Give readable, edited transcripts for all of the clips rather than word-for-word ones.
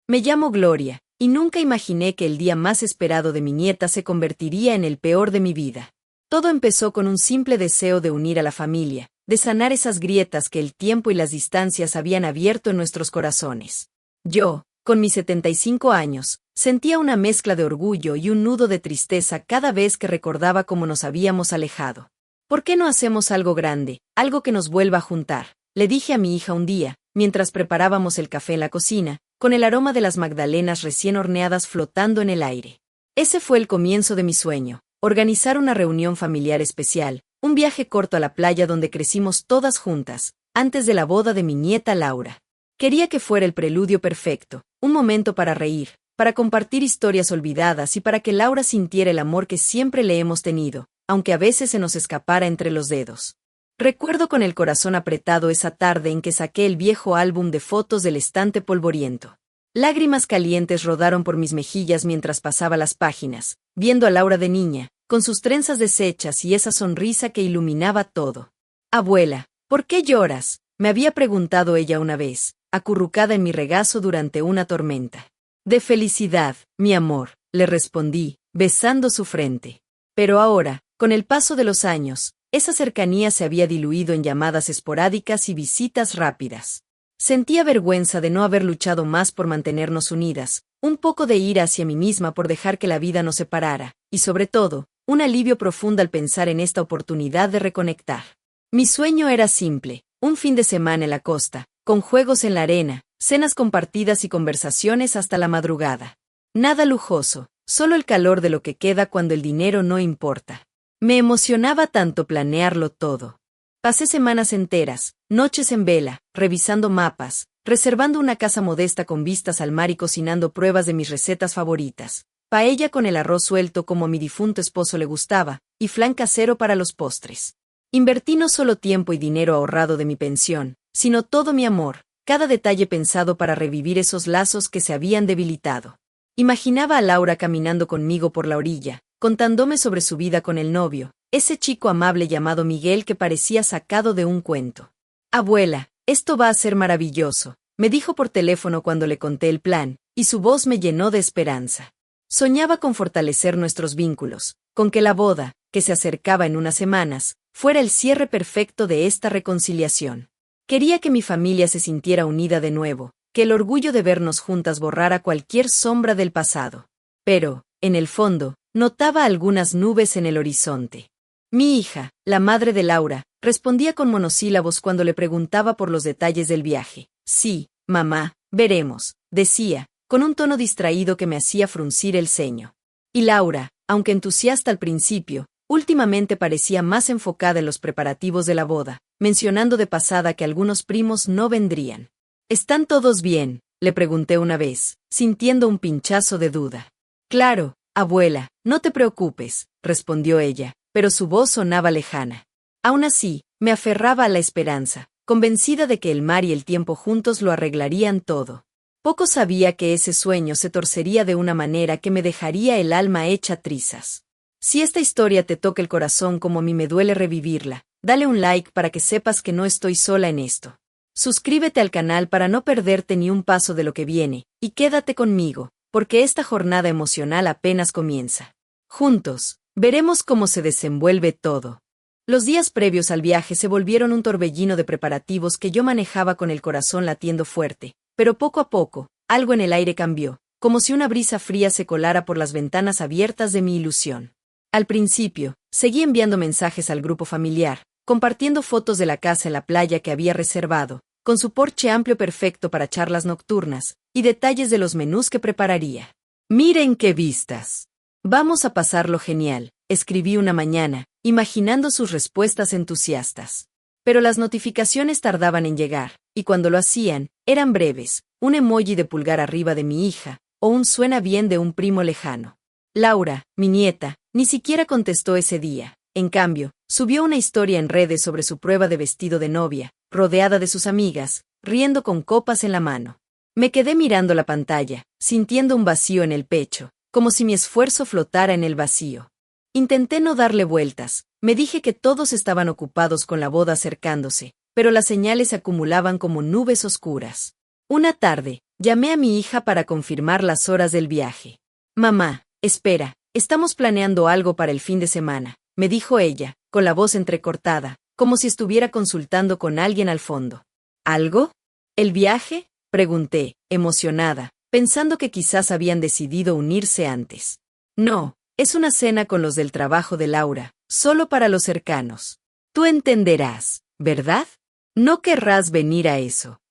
Me llamo Gloria, y nunca imaginé que el día más esperado de mi nieta se convertiría en el peor de mi vida. Todo empezó con un simple deseo de unir a la familia, de sanar esas grietas que el tiempo y las distancias habían abierto en nuestros corazones. Yo, con mis 75 años, sentía una mezcla de orgullo y un nudo de tristeza cada vez que recordaba cómo nos habíamos alejado. ¿Por qué no hacemos algo grande, algo que nos vuelva a juntar? Le dije a mi hija un día, mientras preparábamos el café en la cocina, con el aroma de las magdalenas recién horneadas flotando en el aire. Ese fue el comienzo de mi sueño, organizar una reunión familiar especial, un viaje corto a la playa donde crecimos todas juntas, antes de la boda de mi nieta Laura. Quería que fuera el preludio perfecto, un momento para reír, para compartir historias olvidadas y para que Laura sintiera el amor que siempre le hemos tenido, aunque a veces se nos escapara entre los dedos. Recuerdo con el corazón apretado esa tarde en que saqué el viejo álbum de fotos del estante polvoriento. Lágrimas calientes rodaron por mis mejillas mientras pasaba las páginas, viendo a Laura de niña, con sus trenzas deshechas y esa sonrisa que iluminaba todo. «Abuela, ¿por qué lloras?», me había preguntado ella una vez, acurrucada en mi regazo durante una tormenta. «De felicidad, mi amor», le respondí, besando su frente. Pero ahora, con el paso de los años, esa cercanía se había diluido en llamadas esporádicas y visitas rápidas. Sentía vergüenza de no haber luchado más por mantenernos unidas, un poco de ira hacia mí misma por dejar que la vida nos separara, y sobre todo, un alivio profundo al pensar en esta oportunidad de reconectar. Mi sueño era simple, un fin de semana en la costa, con juegos en la arena, cenas compartidas y conversaciones hasta la madrugada. Nada lujoso, solo el calor de lo que queda cuando el dinero no importa. Me emocionaba tanto planearlo todo. Pasé semanas enteras, noches en vela, revisando mapas, reservando una casa modesta con vistas al mar y cocinando pruebas de mis recetas favoritas. Paella con el arroz suelto como a mi difunto esposo le gustaba, y flan casero para los postres. Invertí no solo tiempo y dinero ahorrado de mi pensión, sino todo mi amor, cada detalle pensado para revivir esos lazos que se habían debilitado. Imaginaba a Laura caminando conmigo por la orilla, contándome sobre su vida con el novio, ese chico amable llamado Miguel que parecía sacado de un cuento. «Abuela, esto va a ser maravilloso», me dijo por teléfono cuando le conté el plan, y su voz me llenó de esperanza. Soñaba con fortalecer nuestros vínculos, con que la boda, que se acercaba en unas semanas, fuera el cierre perfecto de esta reconciliación. Quería que mi familia se sintiera unida de nuevo, que el orgullo de vernos juntas borrara cualquier sombra del pasado. Pero, en el fondo, notaba algunas nubes en el horizonte. Mi hija, la madre de Laura, respondía con monosílabos cuando le preguntaba por los detalles del viaje. «Sí, mamá, veremos», decía, con un tono distraído que me hacía fruncir el ceño. Y Laura, aunque entusiasta al principio, últimamente parecía más enfocada en los preparativos de la boda, mencionando de pasada que algunos primos no vendrían. «¿Están todos bien?», le pregunté una vez, sintiendo un pinchazo de duda. «Claro, abuela, no te preocupes», respondió ella, pero su voz sonaba lejana. Aún así, me aferraba a la esperanza, convencida de que el mar y el tiempo juntos lo arreglarían todo. Poco sabía que ese sueño se torcería de una manera que me dejaría el alma hecha trizas. Si esta historia te toca el corazón como a mí me duele revivirla, dale un like para que sepas que no estoy sola en esto. Suscríbete al canal para no perderte ni un paso de lo que viene, y quédate conmigo, porque esta jornada emocional apenas comienza. Juntos, veremos cómo se desenvuelve todo. Los días previos al viaje se volvieron un torbellino de preparativos que yo manejaba con el corazón latiendo fuerte, pero poco a poco, algo en el aire cambió, como si una brisa fría se colara por las ventanas abiertas de mi ilusión. Al principio, seguí enviando mensajes al grupo familiar, compartiendo fotos de la casa en la playa que había reservado, con su porche amplio perfecto para charlas nocturnas, y detalles de los menús que prepararía. «Miren qué vistas. Vamos a pasarlo genial», escribí una mañana, imaginando sus respuestas entusiastas. Pero las notificaciones tardaban en llegar, y cuando lo hacían, eran breves, un emoji de pulgar arriba de mi hija, o un suena bien de un primo lejano. Laura, mi nieta, ni siquiera contestó ese día. En cambio, subió una historia en redes sobre su prueba de vestido de novia, rodeada de sus amigas, riendo con copas en la mano. Me quedé mirando la pantalla, sintiendo un vacío en el pecho, como si mi esfuerzo flotara en el vacío. Intenté no darle vueltas, me dije que todos estaban ocupados con la boda acercándose, pero las señales se acumulaban como nubes oscuras. Una tarde, Llamé a mi hija para confirmar las horas del viaje. Mamá, espera, estamos planeando algo para el fin de semana, me dijo ella, con la voz entrecortada, como si estuviera consultando con alguien al fondo. ¿Algo? ¿El viaje? Pregunté, emocionada, pensando que quizás habían decidido unirse antes. No, es una cena con los del trabajo de Laura, solo para los cercanos. Tú entenderás, ¿verdad? No querrás venir a eso.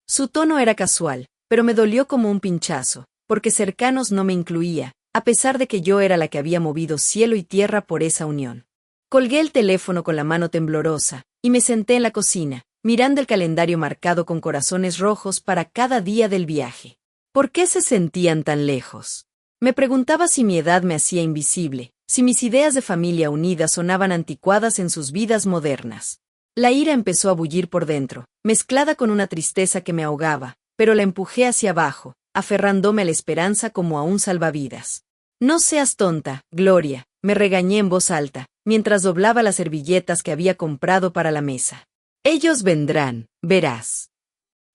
Su tono era casual, pero me dolió como un pinchazo, porque cercanos no me incluía, a pesar de que yo era la que había movido cielo y tierra por esa unión. Colgué el teléfono con la mano temblorosa, y me senté en la cocina, mirando el calendario marcado con corazones rojos para cada día del viaje. ¿Por qué se sentían tan lejos? Me preguntaba si mi edad me hacía invisible, si mis ideas de familia unida sonaban anticuadas en sus vidas modernas. La ira empezó a bullir por dentro, mezclada con una tristeza que me ahogaba, pero la empujé hacia abajo, aferrándome a la esperanza como a un salvavidas. No seas tonta, Gloria, me regañé en voz alta, mientras doblaba las servilletas que había comprado para la mesa. Ellos vendrán, verás.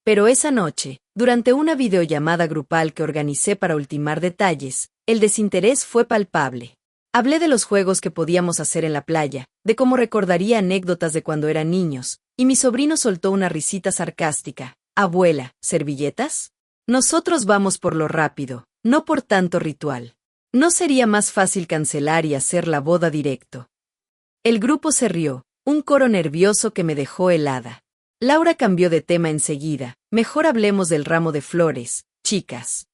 Pero esa noche, durante una videollamada grupal que organicé para ultimar detalles, el desinterés fue palpable. Hablé de los juegos que podíamos hacer en la playa, de cómo recordaría anécdotas de cuando eran niños, y mi sobrino soltó una risita sarcástica. Abuela, ¿servilletas? Nosotros vamos por lo rápido, no por tanto ritual. ¿No sería más fácil cancelar y hacer la boda directo? El grupo se rió, un coro nervioso que me dejó helada. Laura cambió de tema enseguida. Mejor hablemos del ramo de flores, chicas.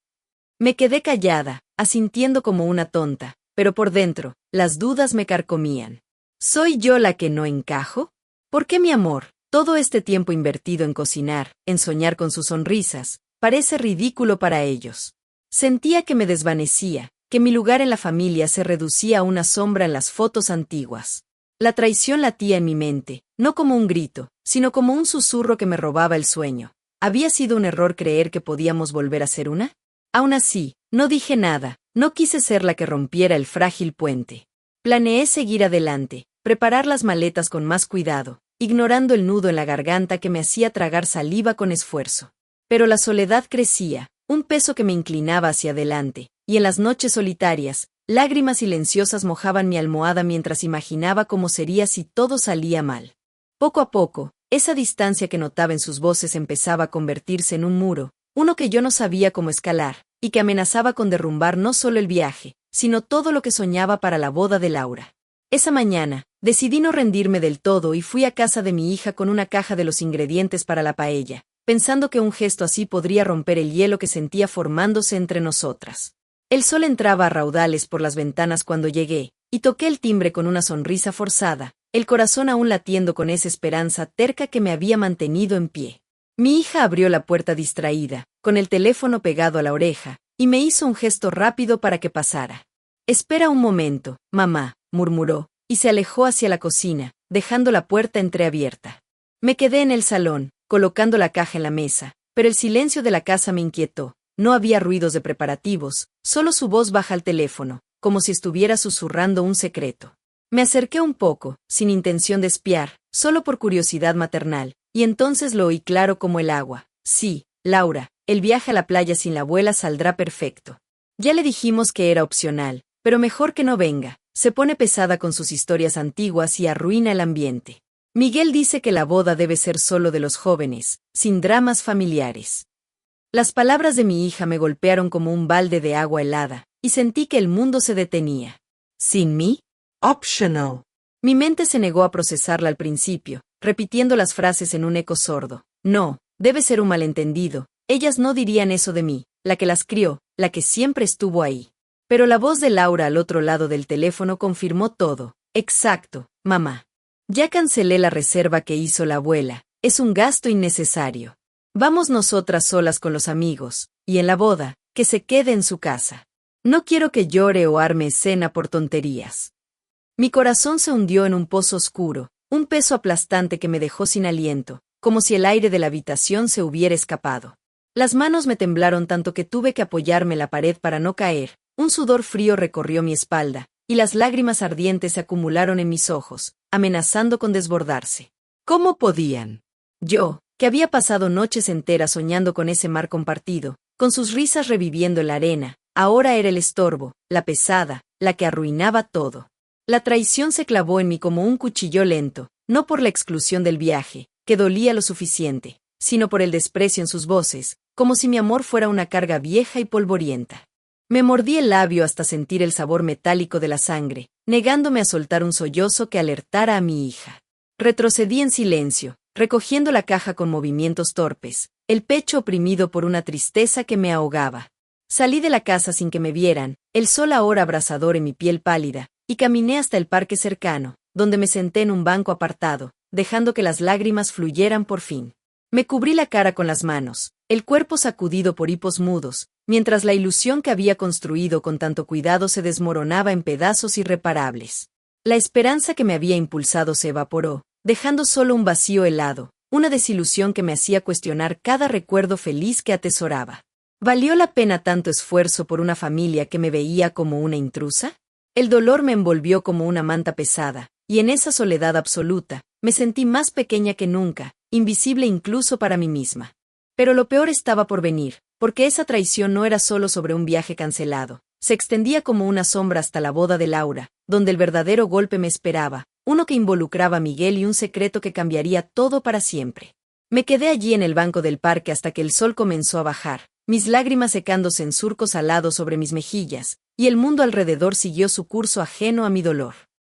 Me quedé callada, asintiendo como una tonta, pero por dentro, las dudas me carcomían. ¿Soy yo la que no encajo? ¿Por qué mi amor, todo este tiempo invertido en cocinar, en soñar con sus sonrisas, parece ridículo para ellos? Sentía que me desvanecía, que mi lugar en la familia se reducía a una sombra en las fotos antiguas. La traición latía en mi mente, no como un grito, sino como un susurro que me robaba el sueño. ¿Había sido un error creer que podíamos volver a ser una? Aún así, no dije nada, no quise ser la que rompiera el frágil puente. Planeé seguir adelante, preparar las maletas con más cuidado, ignorando el nudo en la garganta que me hacía tragar saliva con esfuerzo. Pero la soledad crecía, un peso que me inclinaba hacia adelante, y en las noches solitarias, lágrimas silenciosas mojaban mi almohada mientras imaginaba cómo sería si todo salía mal. Poco a poco, esa distancia que notaba en sus voces empezaba a convertirse en un muro, uno que yo no sabía cómo escalar, y que amenazaba con derrumbar no solo el viaje, sino todo lo que soñaba para la boda de Laura. Esa mañana, decidí no rendirme del todo y fui a casa de mi hija con una caja de los ingredientes para la paella, pensando que un gesto así podría romper el hielo que sentía formándose entre nosotras. El sol entraba a raudales por las ventanas cuando llegué, y toqué el timbre con una sonrisa forzada, el corazón aún latiendo con esa esperanza terca que me había mantenido en pie. Mi hija abrió la puerta distraída, con el teléfono pegado a la oreja, y me hizo un gesto rápido para que pasara. «Espera un momento, mamá», murmuró, y se alejó hacia la cocina, dejando la puerta entreabierta. Me quedé en el salón, colocando la caja en la mesa, pero el silencio de la casa me inquietó. No había ruidos de preparativos, solo su voz baja al teléfono, como si estuviera susurrando un secreto. Me acerqué un poco, sin intención de espiar, solo por curiosidad maternal, y entonces lo oí claro como el agua. Sí, Laura, el viaje a la playa sin la abuela saldrá perfecto. Ya le dijimos que era opcional, pero mejor que no venga, se pone pesada con sus historias antiguas y arruina el ambiente. Miguel dice que la boda debe ser solo de los jóvenes, sin dramas familiares. Las palabras de mi hija me golpearon como un balde de agua helada, y sentí que el mundo se detenía. ¿Sin mí? Optional. Mi mente se negó a procesarla al principio, repitiendo las frases en un eco sordo. No, debe ser un malentendido, ellas no dirían eso de mí, la que las crió, la que siempre estuvo ahí. Pero la voz de Laura al otro lado del teléfono confirmó todo. Exacto, mamá. Ya cancelé la reserva que hizo la abuela, es un gasto innecesario. Vamos nosotras solas con los amigos, y en la boda, que se quede en su casa. No quiero que llore o arme escena por tonterías. Mi corazón se hundió en un pozo oscuro, un peso aplastante que me dejó sin aliento, como si el aire de la habitación se hubiera escapado. Las manos me temblaron tanto que tuve que apoyarme en la pared para no caer, un sudor frío recorrió mi espalda, y las lágrimas ardientes se acumularon en mis ojos, amenazando con desbordarse. ¿Cómo podían? Yo, que había pasado noches enteras soñando con ese mar compartido, con sus risas reviviendo en la arena, ahora era el estorbo, la pesada, la que arruinaba todo. La traición se clavó en mí como un cuchillo lento, no por la exclusión del viaje, que dolía lo suficiente, sino por el desprecio en sus voces, como si mi amor fuera una carga vieja y polvorienta. Me mordí el labio hasta sentir el sabor metálico de la sangre, negándome a soltar un sollozo que alertara a mi hija. Retrocedí en silencio, recogiendo la caja con movimientos torpes, el pecho oprimido por una tristeza que me ahogaba. Salí de la casa sin que me vieran, el sol ahora abrasador en mi piel pálida, y caminé hasta el parque cercano, donde me senté en un banco apartado, dejando que las lágrimas fluyeran por fin. Me cubrí la cara con las manos, el cuerpo sacudido por hipos mudos, mientras la ilusión que había construido con tanto cuidado se desmoronaba en pedazos irreparables. La esperanza que me había impulsado se evaporó, dejando solo un vacío helado, una desilusión que me hacía cuestionar cada recuerdo feliz que atesoraba. ¿Valió la pena tanto esfuerzo por una familia que me veía como una intrusa? El dolor me envolvió como una manta pesada, y en esa soledad absoluta, me sentí más pequeña que nunca, invisible incluso para mí misma. Pero lo peor estaba por venir, porque esa traición no era solo sobre un viaje cancelado, se extendía como una sombra hasta la boda de Laura, donde el verdadero golpe me esperaba, uno que involucraba a Miguel y un secreto que cambiaría todo para siempre. Me quedé allí en el banco del parque hasta que el sol comenzó a bajar, mis lágrimas secándose en surcos alados sobre mis mejillas, y el mundo alrededor siguió su curso ajeno a mi dolor.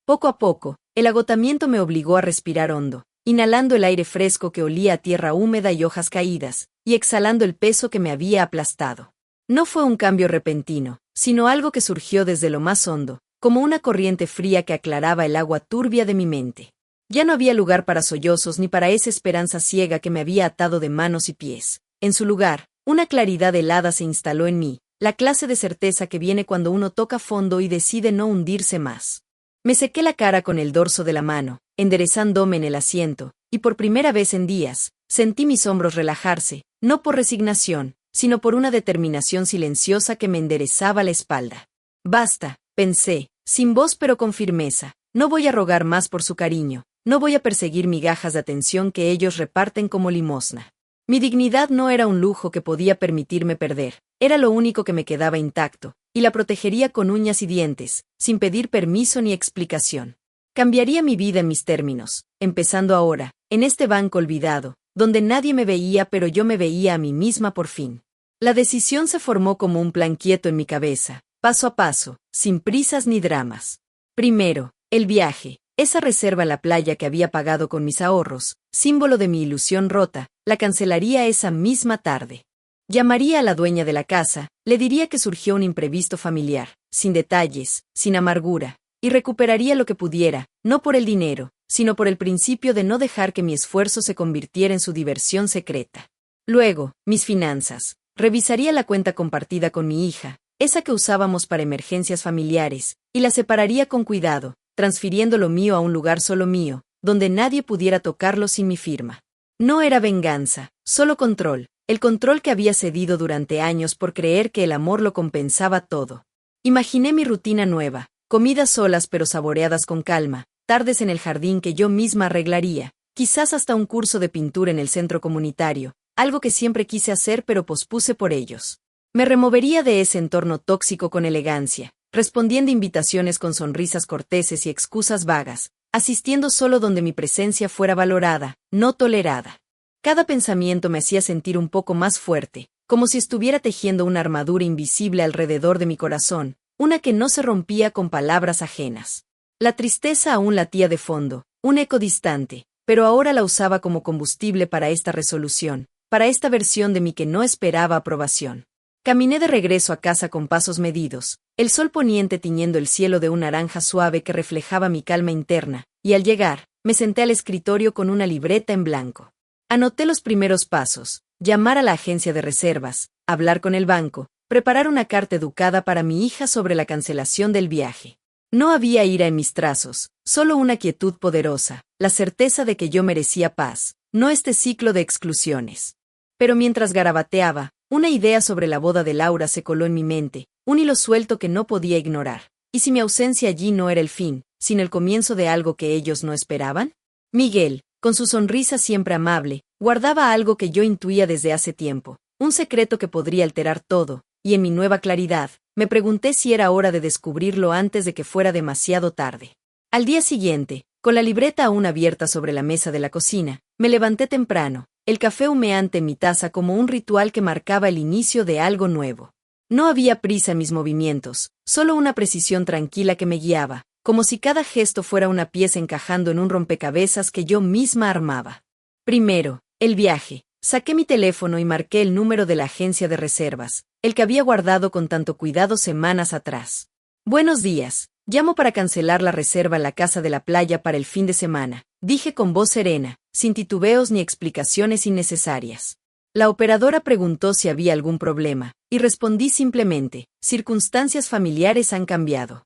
Poco a poco, el agotamiento me obligó a respirar hondo, inhalando el aire fresco que olía a tierra húmeda y hojas caídas, y exhalando el peso que me había aplastado. No fue un cambio repentino, sino algo que surgió desde lo más hondo, como una corriente fría que aclaraba el agua turbia de mi mente. Ya no había lugar para sollozos ni para esa esperanza ciega que me había atado de manos y pies. En su lugar, una claridad helada se instaló en mí, la clase de certeza que viene cuando uno toca fondo y decide no hundirse más. Me sequé la cara con el dorso de la mano, enderezándome en el asiento, y por primera vez en días, sentí mis hombros relajarse, no por resignación, sino por una determinación silenciosa que me enderezaba la espalda. Basta, pensé, sin voz pero con firmeza, no voy a rogar más por su cariño, no voy a perseguir migajas de atención que ellos reparten como limosna. Mi dignidad no era un lujo que podía permitirme perder, era lo único que me quedaba intacto, y la protegería con uñas y dientes, sin pedir permiso ni explicación. Cambiaría mi vida en mis términos, empezando ahora, en este banco olvidado, donde nadie me veía pero yo me veía a mí misma por fin. La decisión se formó como un plan quieto en mi cabeza, paso a paso, sin prisas ni dramas. Primero, el viaje, esa reserva en la playa que había pagado con mis ahorros, símbolo de mi ilusión rota, la cancelaría esa misma tarde. Llamaría a la dueña de la casa, le diría que surgió un imprevisto familiar, sin detalles, sin amargura, y recuperaría lo que pudiera, no por el dinero, sino por el principio de no dejar que mi esfuerzo se convirtiera en su diversión secreta. Luego, mis finanzas. Revisaría la cuenta compartida con mi hija, esa que usábamos para emergencias familiares, y la separaría con cuidado, transfiriendo lo mío a un lugar solo mío, donde nadie pudiera tocarlo sin mi firma. No era venganza, solo control, el control que había cedido durante años por creer que el amor lo compensaba todo. Imaginé mi rutina nueva, comidas solas pero saboreadas con calma, tardes en el jardín que yo misma arreglaría, quizás hasta un curso de pintura en el centro comunitario, algo que siempre quise hacer pero pospuse por ellos. Me removería de ese entorno tóxico con elegancia, respondiendo invitaciones con sonrisas corteses y excusas vagas, asistiendo solo donde mi presencia fuera valorada, no tolerada. Cada pensamiento me hacía sentir un poco más fuerte, como si estuviera tejiendo una armadura invisible alrededor de mi corazón, una que no se rompía con palabras ajenas. La tristeza aún latía de fondo, un eco distante, pero ahora la usaba como combustible para esta resolución, para esta versión de mí que no esperaba aprobación. Caminé de regreso a casa con pasos medidos, el sol poniente tiñendo el cielo de un naranja suave que reflejaba mi calma interna, y al llegar, me senté al escritorio con una libreta en blanco. Anoté los primeros pasos, llamar a la agencia de reservas, hablar con el banco, preparar una carta educada para mi hija sobre la cancelación del viaje. No había ira en mis trazos, solo una quietud poderosa, la certeza de que yo merecía paz, no este ciclo de exclusiones. Pero mientras garabateaba, una idea sobre la boda de Laura se coló en mi mente, un hilo suelto que no podía ignorar. ¿Y si mi ausencia allí no era el fin, sino el comienzo de algo que ellos no esperaban? Miguel, con su sonrisa siempre amable, guardaba algo que yo intuía desde hace tiempo, un secreto que podría alterar todo, y en mi nueva claridad, me pregunté si era hora de descubrirlo antes de que fuera demasiado tarde. Al día siguiente, con la libreta aún abierta sobre la mesa de la cocina, me levanté temprano, el café humeante en mi taza como un ritual que marcaba el inicio de algo nuevo. No había prisa en mis movimientos, solo una precisión tranquila que me guiaba, como si cada gesto fuera una pieza encajando en un rompecabezas que yo misma armaba. Primero, el viaje. Saqué mi teléfono y marqué el número de la agencia de reservas, el que había guardado con tanto cuidado semanas atrás. Buenos días, llamo para cancelar la reserva en la casa de la playa para el fin de semana, dije con voz serena, sin titubeos ni explicaciones innecesarias. La operadora preguntó si había algún problema, y respondí simplemente, circunstancias familiares han cambiado.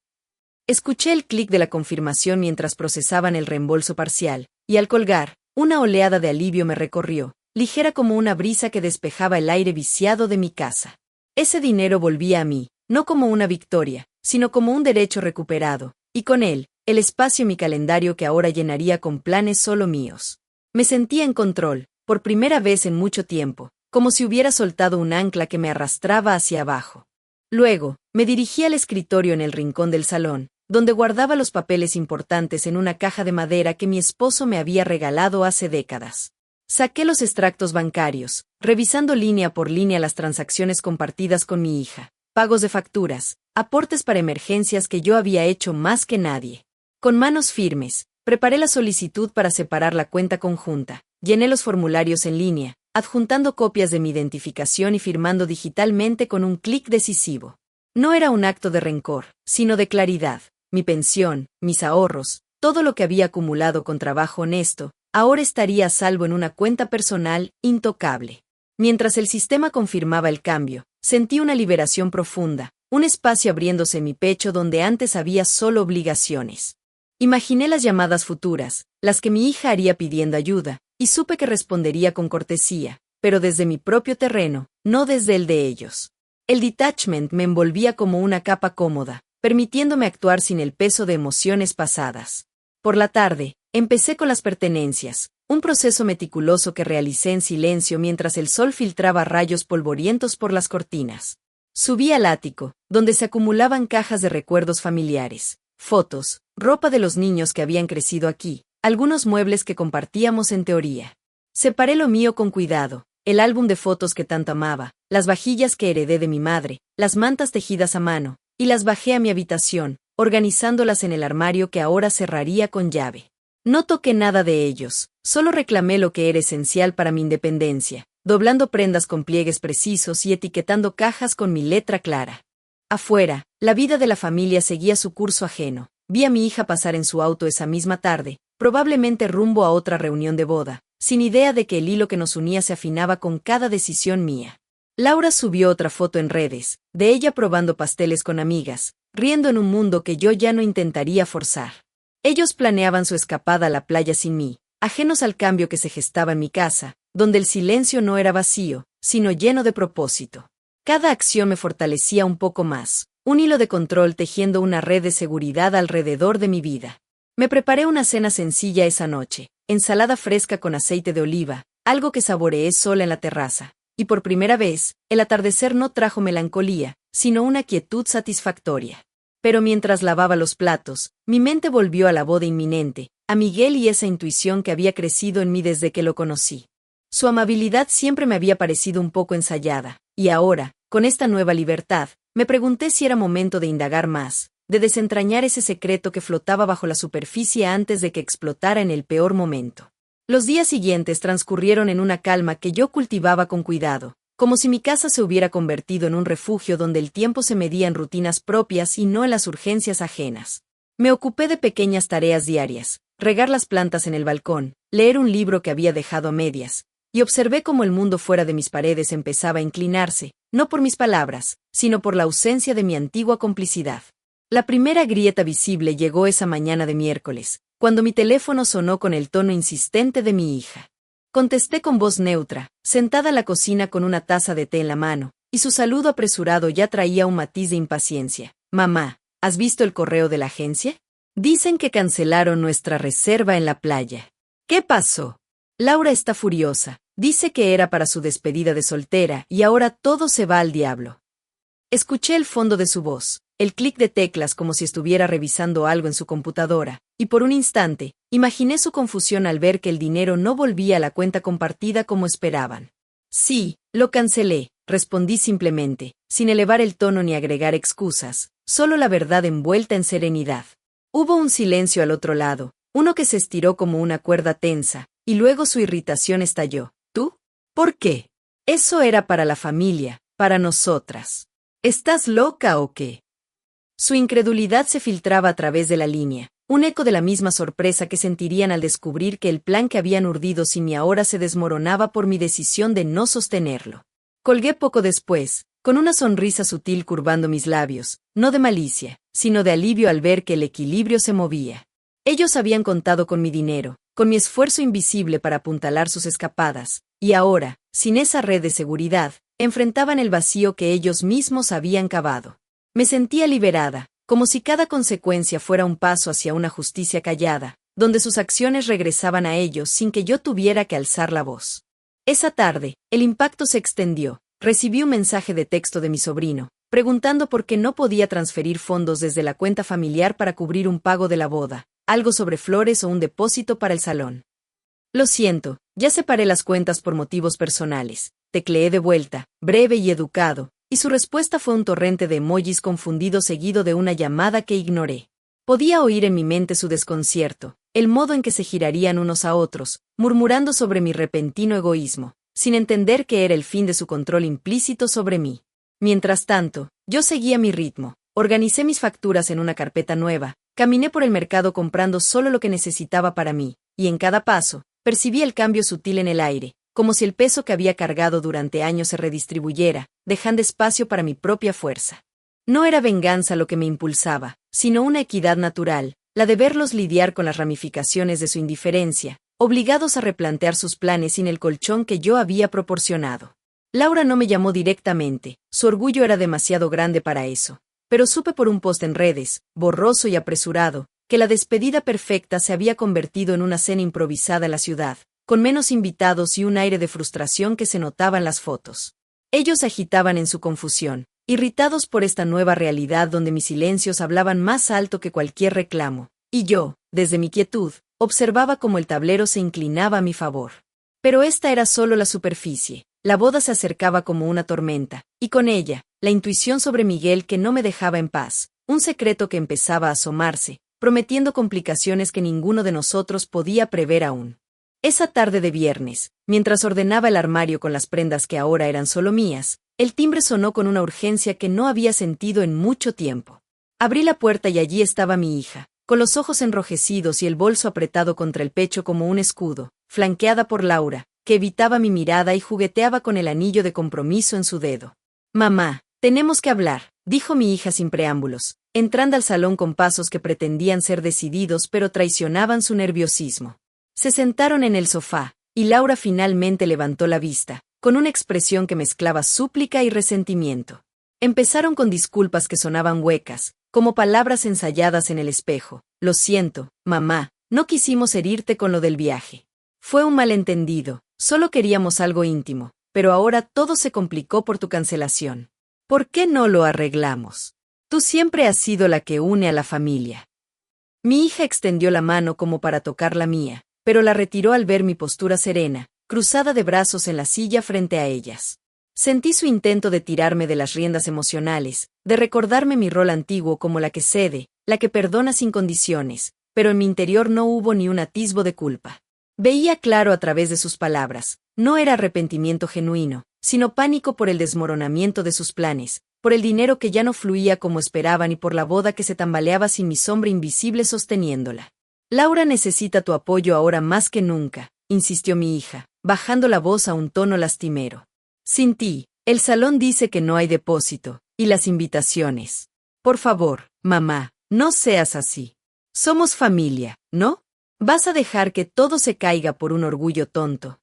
Escuché el clic de la confirmación mientras procesaban el reembolso parcial, y al colgar, una oleada de alivio me recorrió, ligera como una brisa que despejaba el aire viciado de mi casa. Ese dinero volvía a mí, no como una victoria, sino como un derecho recuperado, y con él, el espacio en mi calendario que ahora llenaría con planes solo míos. Me sentía en control, por primera vez en mucho tiempo, como si hubiera soltado un ancla que me arrastraba hacia abajo. Luego, me dirigí al escritorio en el rincón del salón, donde guardaba los papeles importantes en una caja de madera que mi esposo me había regalado hace décadas. Saqué los extractos bancarios, revisando línea por línea las transacciones compartidas con mi hija, pagos de facturas, aportes para emergencias que yo había hecho más que nadie. Con manos firmes, preparé la solicitud para separar la cuenta conjunta, llené los formularios en línea, adjuntando copias de mi identificación y firmando digitalmente con un clic decisivo. No era un acto de rencor, sino de claridad. Mi pensión, mis ahorros, todo lo que había acumulado con trabajo honesto, ahora estaría a salvo en una cuenta personal intocable. Mientras el sistema confirmaba el cambio, sentí una liberación profunda, un espacio abriéndose en mi pecho donde antes había solo obligaciones. Imaginé las llamadas futuras, las que mi hija haría pidiendo ayuda, y supe que respondería con cortesía, pero desde mi propio terreno, no desde el de ellos. El detachment me envolvía como una capa cómoda, permitiéndome actuar sin el peso de emociones pasadas. Por la tarde, empecé con las pertenencias, un proceso meticuloso que realicé en silencio mientras el sol filtraba rayos polvorientos por las cortinas. Subí al ático, donde se acumulaban cajas de recuerdos familiares, fotos, ropa de los niños que habían crecido aquí, algunos muebles que compartíamos en teoría. Separé lo mío con cuidado, el álbum de fotos que tanto amaba, las vajillas que heredé de mi madre, las mantas tejidas a mano, y las bajé a mi habitación, organizándolas en el armario que ahora cerraría con llave. No toqué nada de ellos, solo reclamé lo que era esencial para mi independencia, doblando prendas con pliegues precisos y etiquetando cajas con mi letra clara. Afuera, la vida de la familia seguía su curso ajeno. Vi a mi hija pasar en su auto esa misma tarde, probablemente rumbo a otra reunión de boda, sin idea de que el hilo que nos unía se afinaba con cada decisión mía. Laura subió otra foto en redes, de ella probando pasteles con amigas, riendo en un mundo que yo ya no intentaría forzar. Ellos planeaban su escapada a la playa sin mí, ajenos al cambio que se gestaba en mi casa, donde el silencio no era vacío, sino lleno de propósito. Cada acción me fortalecía un poco más, un hilo de control tejiendo una red de seguridad alrededor de mi vida. Me preparé una cena sencilla esa noche, ensalada fresca con aceite de oliva, algo que saboreé sola en la terraza. Y por primera vez, el atardecer no trajo melancolía, sino una quietud satisfactoria. Pero mientras lavaba los platos, mi mente volvió a la boda inminente, a Miguel y esa intuición que había crecido en mí desde que lo conocí. Su amabilidad siempre me había parecido un poco ensayada, y ahora, con esta nueva libertad, me pregunté si era momento de indagar más, de desentrañar ese secreto que flotaba bajo la superficie antes de que explotara en el peor momento. Los días siguientes transcurrieron en una calma que yo cultivaba con cuidado, como si mi casa se hubiera convertido en un refugio donde el tiempo se medía en rutinas propias y no en las urgencias ajenas. Me ocupé de pequeñas tareas diarias, regar las plantas en el balcón, leer un libro que había dejado a medias, y observé cómo el mundo fuera de mis paredes empezaba a inclinarse, no por mis palabras, sino por la ausencia de mi antigua complicidad. La primera grieta visible llegó esa mañana de miércoles, cuando mi teléfono sonó con el tono insistente de mi hija. Contesté con voz neutra, sentada en la cocina con una taza de té en la mano, y su saludo apresurado ya traía un matiz de impaciencia. Mamá, ¿has visto el correo de la agencia? Dicen que cancelaron nuestra reserva en la playa. ¿Qué pasó? Laura está furiosa, Dice que era para su despedida de soltera y ahora todo se va al diablo. Escuché el fondo de su voz, el clic de teclas como si estuviera revisando algo en su computadora, y por un instante, imaginé su confusión al ver que el dinero no volvía a la cuenta compartida como esperaban. Sí, lo cancelé, respondí simplemente, sin elevar el tono ni agregar excusas, solo la verdad envuelta en serenidad. Hubo un silencio al otro lado, uno que se estiró como una cuerda tensa, y luego su irritación estalló. ¿Tú? ¿Por qué? Eso era para la familia, para nosotras. ¿Estás loca o qué? Su incredulidad se filtraba a través de la línea, un eco de la misma sorpresa que sentirían al descubrir que el plan que habían urdido sin mí ahora se desmoronaba por mi decisión de no sostenerlo. Colgué poco después, con una sonrisa sutil curvando mis labios, no de malicia, sino de alivio al ver que el equilibrio se movía. Ellos habían contado con mi dinero, con mi esfuerzo invisible para apuntalar sus escapadas, y ahora, sin esa red de seguridad, enfrentaban el vacío que ellos mismos habían cavado. Me sentía liberada, como si cada consecuencia fuera un paso hacia una justicia callada, donde sus acciones regresaban a ellos sin que yo tuviera que alzar la voz. Esa tarde, el impacto se extendió. Recibí un mensaje de texto de mi sobrino, preguntando por qué no podía transferir fondos desde la cuenta familiar para cubrir un pago de la boda, algo sobre flores o un depósito para el salón. Lo siento, ya separé las cuentas por motivos personales, tecleé de vuelta, breve y educado, y su respuesta fue un torrente de emojis confundido seguido de una llamada que ignoré. Podía oír en mi mente su desconcierto, el modo en que se girarían unos a otros, murmurando sobre mi repentino egoísmo, sin entender que era el fin de su control implícito sobre mí. Mientras tanto, yo seguía mi ritmo, organicé mis facturas en una carpeta nueva, caminé por el mercado comprando solo lo que necesitaba para mí, y en cada paso, percibí el cambio sutil en el aire, como si el peso que había cargado durante años se redistribuyera, dejando espacio para mi propia fuerza. No era venganza lo que me impulsaba, sino una equidad natural, la de verlos lidiar con las ramificaciones de su indiferencia, obligados a replantear sus planes sin el colchón que yo había proporcionado. Laura no me llamó directamente, su orgullo era demasiado grande para eso, pero supe por un post en redes, borroso y apresurado, que la despedida perfecta se había convertido en una cena improvisada en la ciudad, con menos invitados y un aire de frustración que se notaba en las fotos. Ellos agitaban en su confusión, irritados por esta nueva realidad donde mis silencios hablaban más alto que cualquier reclamo, y yo, desde mi quietud, observaba cómo el tablero se inclinaba a mi favor. Pero esta era solo la superficie, la boda se acercaba como una tormenta, y con ella, la intuición sobre Miguel que no me dejaba en paz, un secreto que empezaba a asomarse, prometiendo complicaciones que ninguno de nosotros podía prever aún. Esa tarde de viernes, mientras ordenaba el armario con las prendas que ahora eran solo mías, el timbre sonó con una urgencia que no había sentido en mucho tiempo. Abrí la puerta y allí estaba mi hija, con los ojos enrojecidos y el bolso apretado contra el pecho como un escudo, flanqueada por Laura, que evitaba mi mirada y jugueteaba con el anillo de compromiso en su dedo. «Mamá, tenemos que hablar», dijo mi hija sin preámbulos, entrando al salón con pasos que pretendían ser decididos pero traicionaban su nerviosismo. Se sentaron en el sofá, y Laura finalmente levantó la vista, con una expresión que mezclaba súplica y resentimiento. Empezaron con disculpas que sonaban huecas, como palabras ensayadas en el espejo. «Lo siento, mamá, no quisimos herirte con lo del viaje. Fue un malentendido, solo queríamos algo íntimo, pero ahora todo se complicó por tu cancelación. ¿Por qué no lo arreglamos? Tú siempre has sido la que une a la familia». Mi hija extendió la mano como para tocar la mía, pero la retiró al ver mi postura serena, cruzada de brazos en la silla frente a ellas. Sentí su intento de tirarme de las riendas emocionales, de recordarme mi rol antiguo como la que cede, la que perdona sin condiciones, pero en mi interior no hubo ni un atisbo de culpa. Veía claro a través de sus palabras, no era arrepentimiento genuino, sino pánico por el desmoronamiento de sus planes, por el dinero que ya no fluía como esperaban y por la boda que se tambaleaba sin mi sombra invisible sosteniéndola. «Laura necesita tu apoyo ahora más que nunca», insistió mi hija, bajando la voz a un tono lastimero. «Sin ti, el salón dice que no hay depósito, y las invitaciones. Por favor, mamá, no seas así. Somos familia, ¿no? ¿Vas a dejar que todo se caiga por un orgullo tonto?»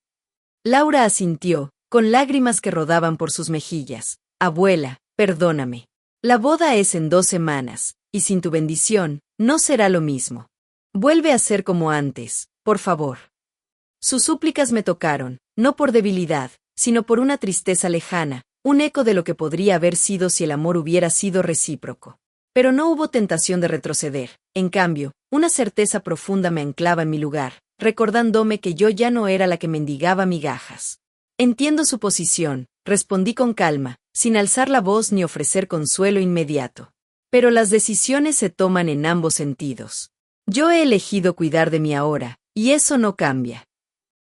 Laura asintió, con lágrimas que rodaban por sus mejillas. «Abuela, perdóname. La boda es en 2 semanas, y sin tu bendición, no será lo mismo. Vuelve a ser como antes, por favor». Sus súplicas me tocaron, no por debilidad, sino por una tristeza lejana, un eco de lo que podría haber sido si el amor hubiera sido recíproco. Pero no hubo tentación de retroceder, en cambio, una certeza profunda me anclaba en mi lugar, recordándome que yo ya no era la que mendigaba migajas. Entiendo su posición, respondí con calma, sin alzar la voz ni ofrecer consuelo inmediato. Pero las decisiones se toman en ambos sentidos. Yo he elegido cuidar de mí ahora, y eso no cambia.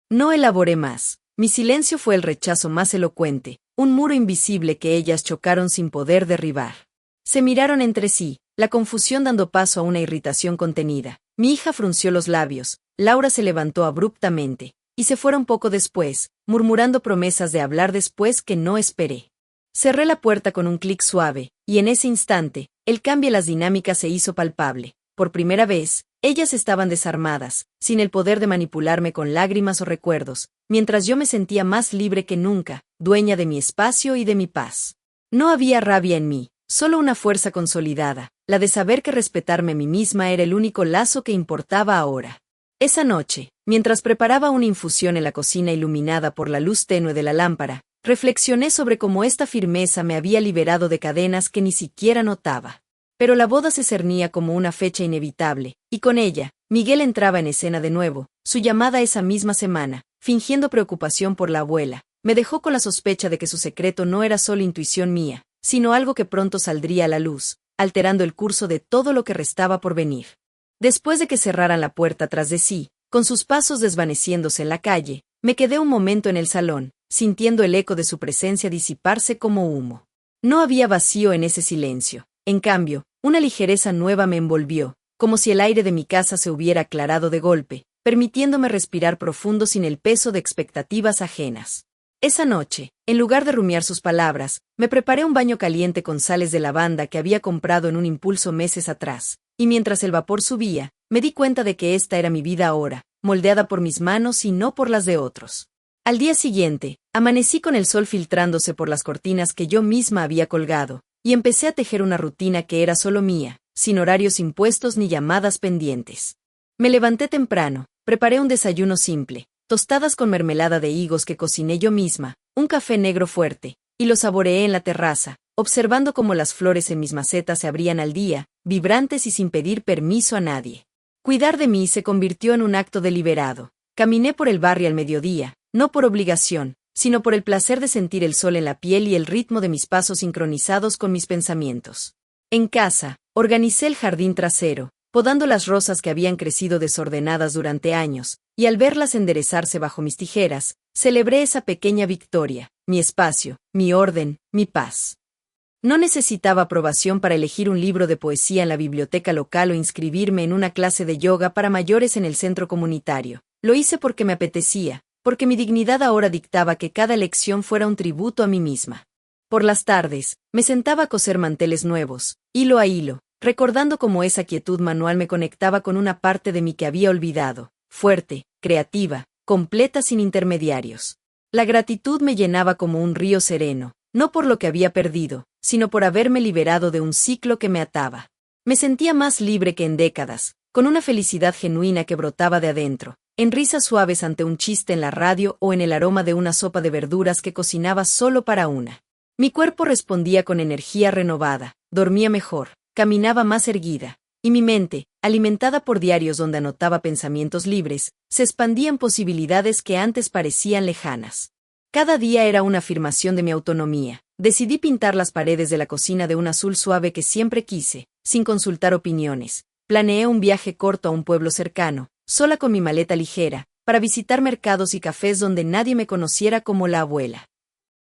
No elaboré más. Mi silencio fue el rechazo más elocuente, un muro invisible que ellas chocaron sin poder derribar. Se miraron entre sí, la confusión dando paso a una irritación contenida. Mi hija frunció los labios, Laura se levantó abruptamente, y se fueron poco después, murmurando promesas de hablar después que no esperé. Cerré la puerta con un clic suave, y en ese instante, el cambio en las dinámicas se hizo palpable. Por primera vez, ellas estaban desarmadas, sin el poder de manipularme con lágrimas o recuerdos, mientras yo me sentía más libre que nunca, dueña de mi espacio y de mi paz. No había rabia en mí, solo una fuerza consolidada, la de saber que respetarme a mí misma era el único lazo que importaba ahora. Esa noche, mientras preparaba una infusión en la cocina iluminada por la luz tenue de la lámpara, reflexioné sobre cómo esta firmeza me había liberado de cadenas que ni siquiera notaba. Pero la boda se cernía como una fecha inevitable, y con ella, Miguel entraba en escena de nuevo. Su llamada esa misma semana, fingiendo preocupación por la abuela, me dejó con la sospecha de que su secreto no era solo intuición mía, sino algo que pronto saldría a la luz, alterando el curso de todo lo que restaba por venir. Después de que cerraran la puerta tras de sí, con sus pasos desvaneciéndose en la calle, me quedé un momento en el salón, sintiendo el eco de su presencia disiparse como humo. No había vacío en ese silencio. En cambio, una ligereza nueva me envolvió, como si el aire de mi casa se hubiera aclarado de golpe, permitiéndome respirar profundo sin el peso de expectativas ajenas. Esa noche, en lugar de rumiar sus palabras, me preparé un baño caliente con sales de lavanda que había comprado en un impulso meses atrás, y mientras el vapor subía, me di cuenta de que esta era mi vida ahora, moldeada por mis manos y no por las de otros. Al día siguiente, amanecí con el sol filtrándose por las cortinas que yo misma había colgado, y empecé a tejer una rutina que era solo mía, sin horarios impuestos ni llamadas pendientes. Me levanté temprano, preparé un desayuno simple, tostadas con mermelada de higos que cociné yo misma, un café negro fuerte, y lo saboreé en la terraza, observando cómo las flores en mis macetas se abrían al día, vibrantes y sin pedir permiso a nadie. Cuidar de mí se convirtió en un acto deliberado. Caminé por el barrio al mediodía, no por obligación, sino por el placer de sentir el sol en la piel y el ritmo de mis pasos sincronizados con mis pensamientos. En casa, organicé el jardín trasero, podando las rosas que habían crecido desordenadas durante años, y al verlas enderezarse bajo mis tijeras, celebré esa pequeña victoria, mi espacio, mi orden, mi paz. No necesitaba aprobación para elegir un libro de poesía en la biblioteca local o inscribirme en una clase de yoga para mayores en el centro comunitario. Lo hice porque me apetecía, porque mi dignidad ahora dictaba que cada elección fuera un tributo a mí misma. Por las tardes, me sentaba a coser manteles nuevos, hilo a hilo, recordando cómo esa quietud manual me conectaba con una parte de mí que había olvidado, fuerte, creativa, completa sin intermediarios. La gratitud me llenaba como un río sereno, no por lo que había perdido, sino por haberme liberado de un ciclo que me ataba. Me sentía más libre que en décadas, con una felicidad genuina que brotaba de adentro, en risas suaves ante un chiste en la radio o en el aroma de una sopa de verduras que cocinaba solo para una. Mi cuerpo respondía con energía renovada, dormía mejor, caminaba más erguida, y mi mente, alimentada por diarios donde anotaba pensamientos libres, se expandía en posibilidades que antes parecían lejanas. Cada día era una afirmación de mi autonomía. Decidí pintar las paredes de la cocina de un azul suave que siempre quise, sin consultar opiniones. Planeé un viaje corto a un pueblo cercano, sola con mi maleta ligera, para visitar mercados y cafés donde nadie me conociera como la abuela.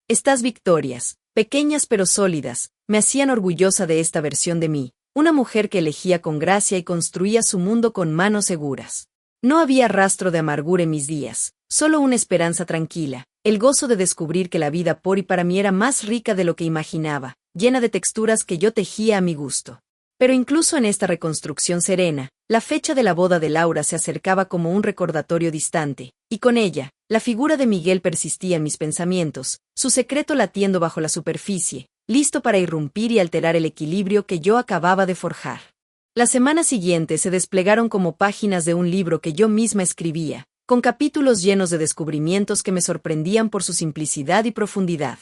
Estas victorias, pequeñas pero sólidas, me hacían orgullosa de esta versión de mí, una mujer que elegía con gracia y construía su mundo con manos seguras. No había rastro de amargura en mis días, solo una esperanza tranquila, el gozo de descubrir que la vida por y para mí era más rica de lo que imaginaba, llena de texturas que yo tejía a mi gusto. Pero incluso en esta reconstrucción serena, la fecha de la boda de Laura se acercaba como un recordatorio distante, y con ella, la figura de Miguel persistía en mis pensamientos, su secreto latiendo bajo la superficie, listo para irrumpir y alterar el equilibrio que yo acababa de forjar. Las semanas siguientes se desplegaron como páginas de un libro que yo misma escribía, con capítulos llenos de descubrimientos que me sorprendían por su simplicidad y profundidad.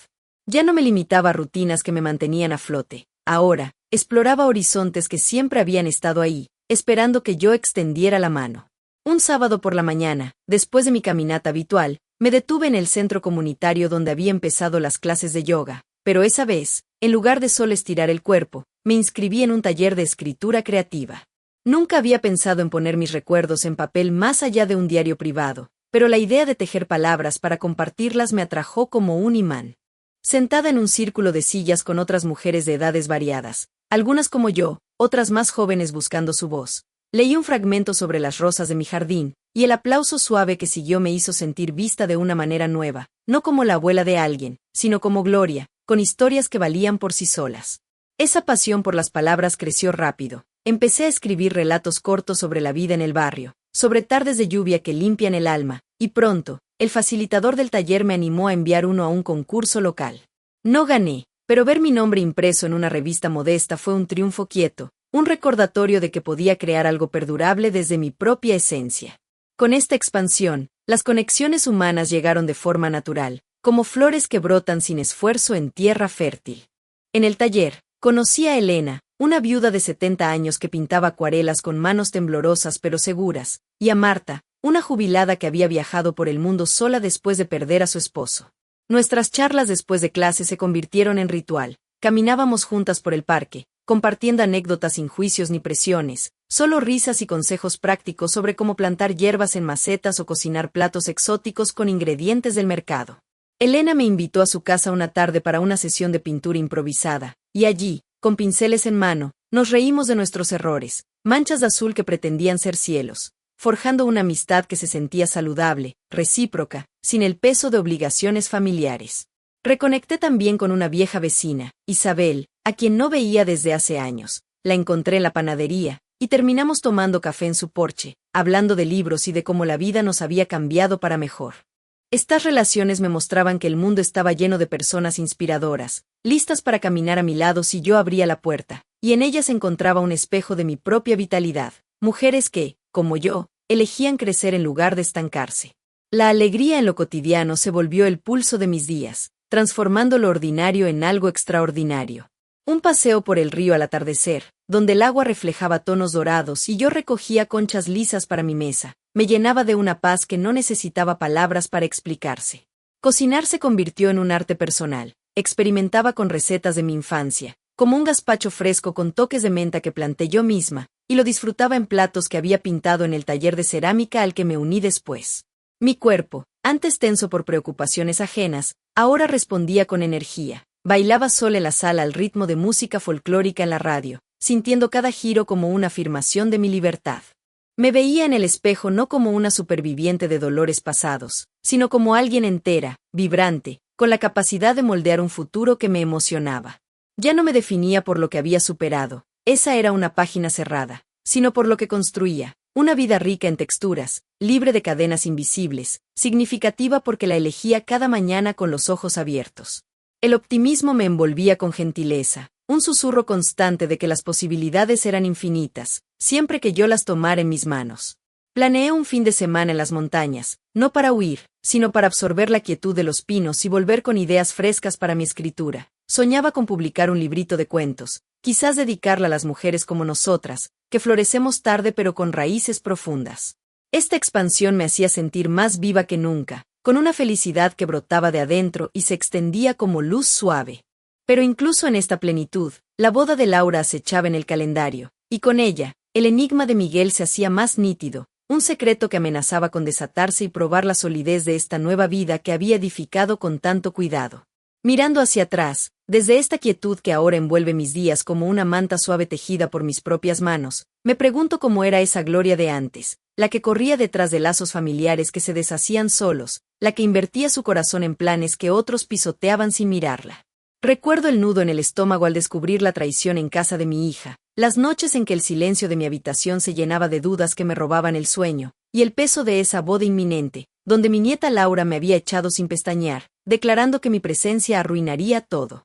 Ya no me limitaba a rutinas que me mantenían a flote. Ahora, exploraba horizontes que siempre habían estado ahí, esperando que yo extendiera la mano. Un sábado por la mañana, después de mi caminata habitual, me detuve en el centro comunitario donde había empezado las clases de yoga, pero esa vez, en lugar de solo estirar el cuerpo, me inscribí en un taller de escritura creativa. Nunca había pensado en poner mis recuerdos en papel más allá de un diario privado, pero la idea de tejer palabras para compartirlas me atrajo como un imán. Sentada en un círculo de sillas con otras mujeres de edades variadas, algunas como yo, otras más jóvenes buscando su voz, leí un fragmento sobre las rosas de mi jardín, y el aplauso suave que siguió me hizo sentir vista de una manera nueva, no como la abuela de alguien, sino como Gloria, con historias que valían por sí solas. Esa pasión por las palabras creció rápido. Empecé a escribir relatos cortos sobre la vida en el barrio, sobre tardes de lluvia que limpian el alma, y pronto, el facilitador del taller me animó a enviar uno a un concurso local. No gané, pero ver mi nombre impreso en una revista modesta fue un triunfo quieto, un recordatorio de que podía crear algo perdurable desde mi propia esencia. Con esta expansión, las conexiones humanas llegaron de forma natural, como flores que brotan sin esfuerzo en tierra fértil. En el taller, conocí a Elena, una viuda de 70 años que pintaba acuarelas con manos temblorosas pero seguras, y a Marta, una jubilada que había viajado por el mundo sola después de perder a su esposo. Nuestras charlas después de clase se convirtieron en ritual. Caminábamos juntas por el parque, compartiendo anécdotas sin juicios ni presiones, solo risas y consejos prácticos sobre cómo plantar hierbas en macetas o cocinar platos exóticos con ingredientes del mercado. Elena me invitó a su casa una tarde para una sesión de pintura improvisada, y allí, con pinceles en mano, nos reímos de nuestros errores, manchas de azul que pretendían ser cielos, forjando una amistad que se sentía saludable, recíproca, sin el peso de obligaciones familiares. Reconecté también con una vieja vecina, Isabel, a quien no veía desde hace años. La encontré en la panadería, y terminamos tomando café en su porche, hablando de libros y de cómo la vida nos había cambiado para mejor. Estas relaciones me mostraban que el mundo estaba lleno de personas inspiradoras, listas para caminar a mi lado si yo abría la puerta, y en ellas encontraba un espejo de mi propia vitalidad, mujeres que, como yo, elegían crecer en lugar de estancarse. La alegría en lo cotidiano se volvió el pulso de mis días, transformando lo ordinario en algo extraordinario. Un paseo por el río al atardecer, donde el agua reflejaba tonos dorados y yo recogía conchas lisas para mi mesa, me llenaba de una paz que no necesitaba palabras para explicarse. Cocinar se convirtió en un arte personal. Experimentaba con recetas de mi infancia, como un gazpacho fresco con toques de menta que planté yo misma, y lo disfrutaba en platos que había pintado en el taller de cerámica al que me uní después. Mi cuerpo, antes tenso por preocupaciones ajenas, ahora respondía con energía. Bailaba sola en la sala al ritmo de música folclórica en la radio, sintiendo cada giro como una afirmación de mi libertad. Me veía en el espejo no como una superviviente de dolores pasados, sino como alguien entera, vibrante, con la capacidad de moldear un futuro que me emocionaba. Ya no me definía por lo que había superado, esa era una página cerrada, sino por lo que construía, una vida rica en texturas, libre de cadenas invisibles, significativa porque la elegía cada mañana con los ojos abiertos. El optimismo me envolvía con gentileza, un susurro constante de que las posibilidades eran infinitas, siempre que yo las tomara en mis manos. Planeé un fin de semana en las montañas, no para huir, sino para absorber la quietud de los pinos y volver con ideas frescas para mi escritura. Soñaba con publicar un librito de cuentos, quizás dedicarla a las mujeres como nosotras, que florecemos tarde pero con raíces profundas. Esta expansión me hacía sentir más viva que nunca, con una felicidad que brotaba de adentro y se extendía como luz suave. Pero incluso en esta plenitud, la boda de Laura acechaba en el calendario, y con ella, el enigma de Miguel se hacía más nítido, un secreto que amenazaba con desatarse y probar la solidez de esta nueva vida que había edificado con tanto cuidado. Mirando hacia atrás, desde esta quietud que ahora envuelve mis días como una manta suave tejida por mis propias manos, me pregunto cómo era esa Gloria de antes, la que corría detrás de lazos familiares que se deshacían solos, la que invertía su corazón en planes que otros pisoteaban sin mirarla. Recuerdo el nudo en el estómago al descubrir la traición en casa de mi hija, las noches en que el silencio de mi habitación se llenaba de dudas que me robaban el sueño, y el peso de esa boda inminente, donde mi nieta Laura me había echado sin pestañear, declarando que mi presencia arruinaría todo.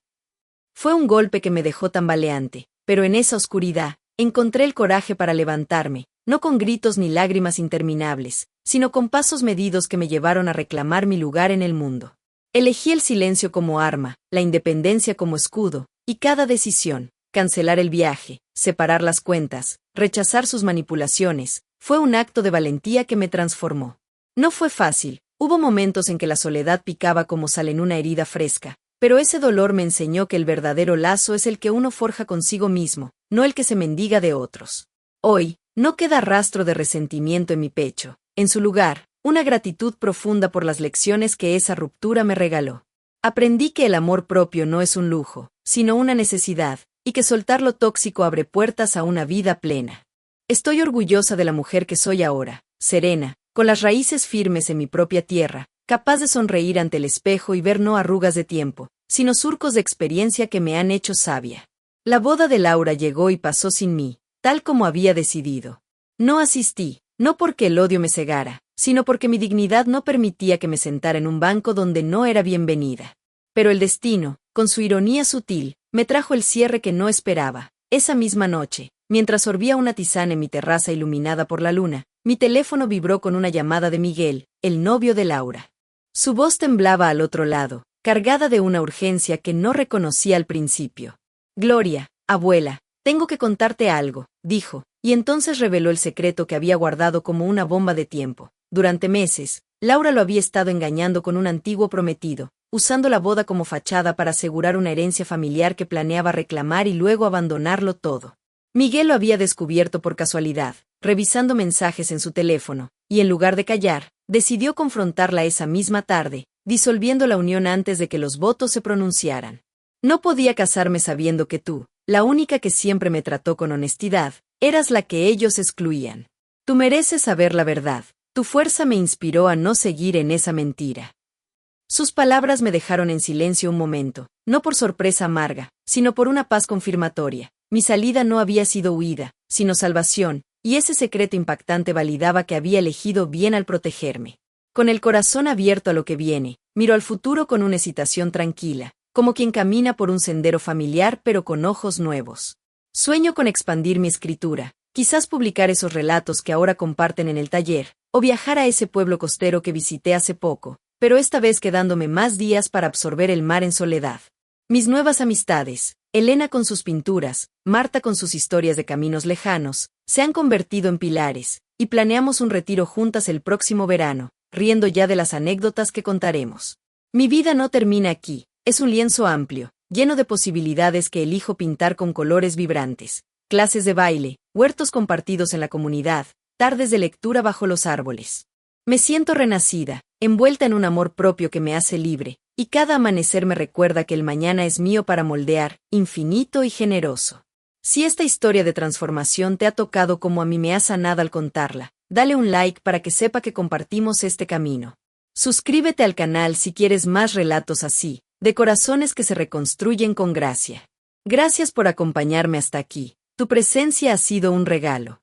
Fue un golpe que me dejó tambaleante, pero en esa oscuridad, encontré el coraje para levantarme, no con gritos ni lágrimas interminables, sino con pasos medidos que me llevaron a reclamar mi lugar en el mundo. Elegí el silencio como arma, la independencia como escudo, y cada decisión, cancelar el viaje, separar las cuentas, rechazar sus manipulaciones, fue un acto de valentía que me transformó. No fue fácil, hubo momentos en que la soledad picaba como sal en una herida fresca, pero ese dolor me enseñó que el verdadero lazo es el que uno forja consigo mismo, no el que se mendiga de otros. Hoy, no queda rastro de resentimiento en mi pecho, en su lugar, una gratitud profunda por las lecciones que esa ruptura me regaló. Aprendí que el amor propio no es un lujo, sino una necesidad, y que soltar lo tóxico abre puertas a una vida plena. Estoy orgullosa de la mujer que soy ahora, serena, con las raíces firmes en mi propia tierra, capaz de sonreír ante el espejo y ver no arrugas de tiempo, sino surcos de experiencia que me han hecho sabia. La boda de Laura llegó y pasó sin mí, tal como había decidido. No asistí, no porque el odio me cegara, sino porque mi dignidad no permitía que me sentara en un banco donde no era bienvenida. Pero el destino, con su ironía sutil, me trajo el cierre que no esperaba. Esa misma noche, mientras sorbía una tisana en mi terraza iluminada por la luna, mi teléfono vibró con una llamada de Miguel, el novio de Laura. Su voz temblaba al otro lado, cargada de una urgencia que no reconocía al principio. Gloria, abuela, tengo que contarte algo, dijo, y entonces reveló el secreto que había guardado como una bomba de tiempo. Durante meses, Laura lo había estado engañando con un antiguo prometido, usando la boda como fachada para asegurar una herencia familiar que planeaba reclamar y luego abandonarlo todo. Miguel lo había descubierto por casualidad, revisando mensajes en su teléfono, y en lugar de callar, decidió confrontarla esa misma tarde, disolviendo la unión antes de que los votos se pronunciaran. No podía casarme sabiendo que tú, la única que siempre me trató con honestidad, eras la que ellos excluían. Tú mereces saber la verdad. Tu fuerza me inspiró a no seguir en esa mentira. Sus palabras me dejaron en silencio un momento, no por sorpresa amarga, sino por una paz confirmatoria. Mi salida no había sido huida, sino salvación, y ese secreto impactante validaba que había elegido bien al protegerme. Con el corazón abierto a lo que viene, miro al futuro con una excitación tranquila, como quien camina por un sendero familiar pero con ojos nuevos. Sueño con expandir mi escritura, quizás publicar esos relatos que ahora comparten en el taller, o viajar a ese pueblo costero que visité hace poco, pero esta vez quedándome más días para absorber el mar en soledad. Mis nuevas amistades, Elena con sus pinturas, Marta con sus historias de caminos lejanos, se han convertido en pilares, y planeamos un retiro juntas el próximo verano, riendo ya de las anécdotas que contaremos. Mi vida no termina aquí, es un lienzo amplio, lleno de posibilidades que elijo pintar con colores vibrantes, clases de baile, huertos compartidos en la comunidad, tardes de lectura bajo los árboles. Me siento renacida, envuelta en un amor propio que me hace libre, y cada amanecer me recuerda que el mañana es mío para moldear, infinito y generoso. Si esta historia de transformación te ha tocado como a mí me ha sanado al contarla, dale un like para que sepa que compartimos este camino. Suscríbete al canal si quieres más relatos así, de corazones que se reconstruyen con gracia. Gracias por acompañarme hasta aquí, tu presencia ha sido un regalo.